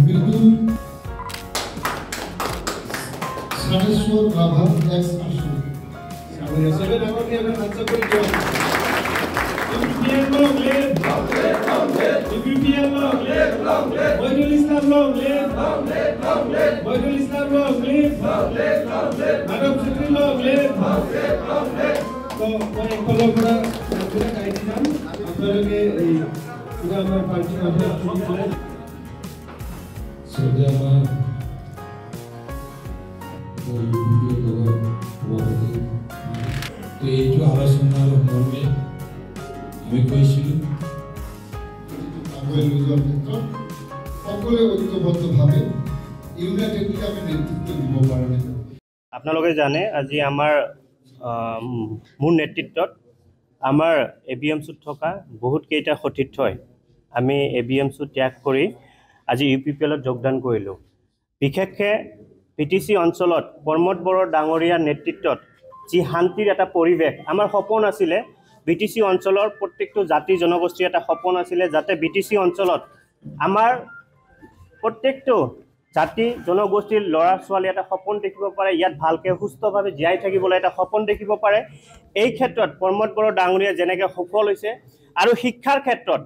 Mridul সানেশ্বর Rabha x আসুন আমরা সবাই নাম দিয়ে আমরা আনসার করে দিও UPL long live UPL long live Moidul Islam long live Moidul Islam long live Manab Sutri long live তো মানে কলমরা পুরো গাইড দিলাম আপনাদেরকে এই পুরো আমার পার্টি আমরা শুরু করলাম শ্রদ্ধা আমার তো এইটো আলোচনার মর্মে আমি কৈছিলো আগুৱাই লৈ যোৱাৰ ক্ষেত্ৰত সকলোৱে ঐক্যবদ্ধভাৱে ইউনাইটেডলি আমি নেতৃত্ব দিব পাৰোঁ। আপোনালোকে জানে আজি আমাৰ মোৰ নেতৃত্বত আমাৰ এবিএমচিত থকা বহুত কেইটা সতীৰ্থই আমি এবিএমচি ত্যাগ কৰি আজি ইউপিপিএলত যোগদান কৰিলোঁ। বিশেষকৈ পিটিচি অঞ্চলত প্ৰমোদ বড়ো ডাঙৰীয়াৰ নেতৃত্বত যি শান্তিৰ এটা পৰিৱেশ আমাৰ সপোন আছিলে, বিটিচি অঞ্চলৰ প্ৰত্যেকটো জাতি জনগোষ্ঠীৰ এটা সপোন আছিলে যাতে বিটিচি অঞ্চলত আমাৰ প্ৰত্যেকটো জাতি জনগোষ্ঠীৰ ল'ৰা ছোৱালী এটা সপোন দেখিব পাৰে, ইয়াত ভালকৈ সুস্থভাৱে জীয়াই থাকিবলৈ এটা সপোন দেখিব পাৰে। এই ক্ষেত্ৰত প্ৰমোদ বড়ো ডাঙৰীয়া যেনেকৈ সফল হৈছে আৰু শিক্ষাৰ ক্ষেত্ৰত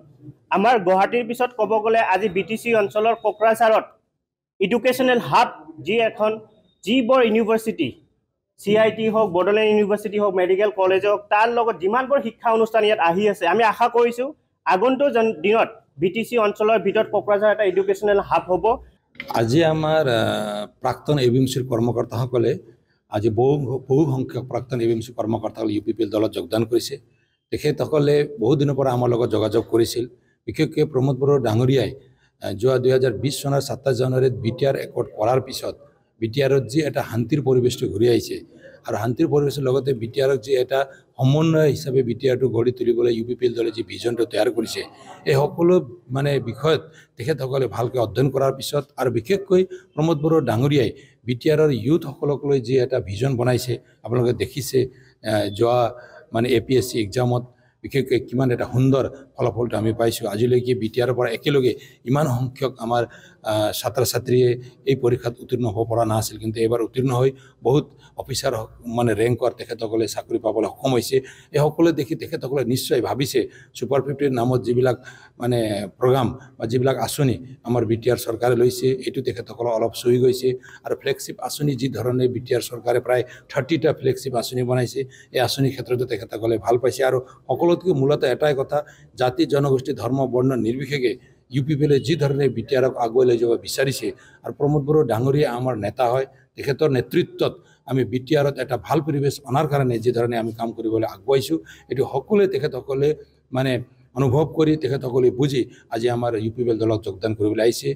আমাৰ গুৱাহাটীৰ পিছত ক'ব গ'লে আজি বিটিচি অঞ্চলৰ কোকৰাঝাৰত এডুকেশ্যনেল হাব যি এখন যিবোৰ ইউনিভাৰ্চিটি CIT হওক, বড়োলেণ্ড ইউনিভাৰ্চিটি হওক, মেডিকেল কলেজ হওক, তাৰ লগত যিমানবোৰ শিক্ষা অনুষ্ঠান ইয়াত আহি আছে আমি আশা কৰিছোঁ আগন্তুক দিনত বিটিচি অঞ্চলৰ ভিতৰত কোকৰাঝাৰ এটা এডুকেশ্যনেল হাব হ'ব। আজি আমাৰ প্ৰাক্তন এবিএমচিৰ কৰ্মকৰ্তাসকলে আজি বহু সংখ্যক প্ৰাক্তন এবিএমচি কৰ্মকৰ্তাসকলে ইউপিপিএল দলত যোগদান কৰিছে। তেখেতসকলে বহু দিনৰ পৰা আমাৰ লগত যোগাযোগ কৰিছিল। বিশেষকৈ প্ৰমোদ বড়ো ডাঙৰীয়াই যোৱা 2020 চনৰ 27 জানুৱাৰীত BTR একৰ্ড কৰাৰ পিছত BTRত যি এটা শান্তিৰ পৰিৱেশটো ঘূৰি আহিছে আৰু শান্তিৰ পৰিৱেশৰ লগতে BTRক যি এটা সমন্বয় হিচাপে BTRটো গঢ়ি তুলিবলৈ ইউপিপিএল দলে যি ভিজনটো তৈয়াৰ কৰিছে, এই সকলো মানে বিষয়ত তেখেতসকলে ভালকৈ অধ্যয়ন কৰাৰ পিছত আৰু বিশেষকৈ প্ৰমোদ বড়ো ডাঙৰীয়াই BTRৰ ইউথসকলক লৈ যি এটা ভিজন বনাইছে আপোনালোকে দেখিছে যোৱা মানে APSC এক্সামত বিশেষকৈ কিমান এটা সুন্দৰ ফলাফলটো আমি পাইছোঁ। আজিলৈকে BTRৰ পৰা একেলগে ইমান সংখ্যক আমাৰ ছাত্ৰ ছাত্ৰীয়ে এই পৰীক্ষাত উত্তীৰ্ণ হ'ব পৰা নাছিল, কিন্তু এইবাৰ উত্তীৰ্ণ হৈ বহুত অফিচাৰ মানে ৰেংকৰ তেখেতসকলে চাকৰি পাবলৈ সক্ষম হৈছে। এই সকলো দেখি তেখেতসকলে নিশ্চয় ভাবিছে ছুপাৰ 50ৰ নামত যিবিলাক মানে প্ৰগ্ৰাম বা যিবিলাক আঁচনি আমাৰ BTR চৰকাৰে লৈছে এইটো তেখেতসকলৰ অলপ চুই গৈছে। আৰু ফ্লেগশ্বিপ আঁচনি যি ধৰণে BTR চৰকাৰে প্ৰায় 30টা ফ্লেগশ্বিপ আঁচনি বনাইছে, এই আঁচনিৰ ক্ষেত্ৰতো তেখেতসকলে ভাল পাইছে। আৰু সকলোতকৈ মূলতঃ এটাই কথা, জাতি জনগোষ্ঠী ধৰ্ম বৰ্ণ নিৰ্বিশেষে ইউপিপিএলে যি ধৰণে BTRক আগুৱাই লৈ যাব বিচাৰিছে আৰু প্ৰমোদ বড়ো ডাঙৰীয়া আমাৰ নেতা হয়, তেখেতৰ নেতৃত্বত আমি BTRত এটা ভাল পৰিৱেশ অনাৰ কাৰণে যি ধৰণে আমি কাম কৰিবলৈ আগুৱাইছোঁ এইটো সকলোৱে তেখেতসকলে মানে অনুভৱ কৰি তেখেতসকলে বুজি আজি আমাৰ ইউপিপিএল দলত যোগদান কৰিবলৈ আহিছে।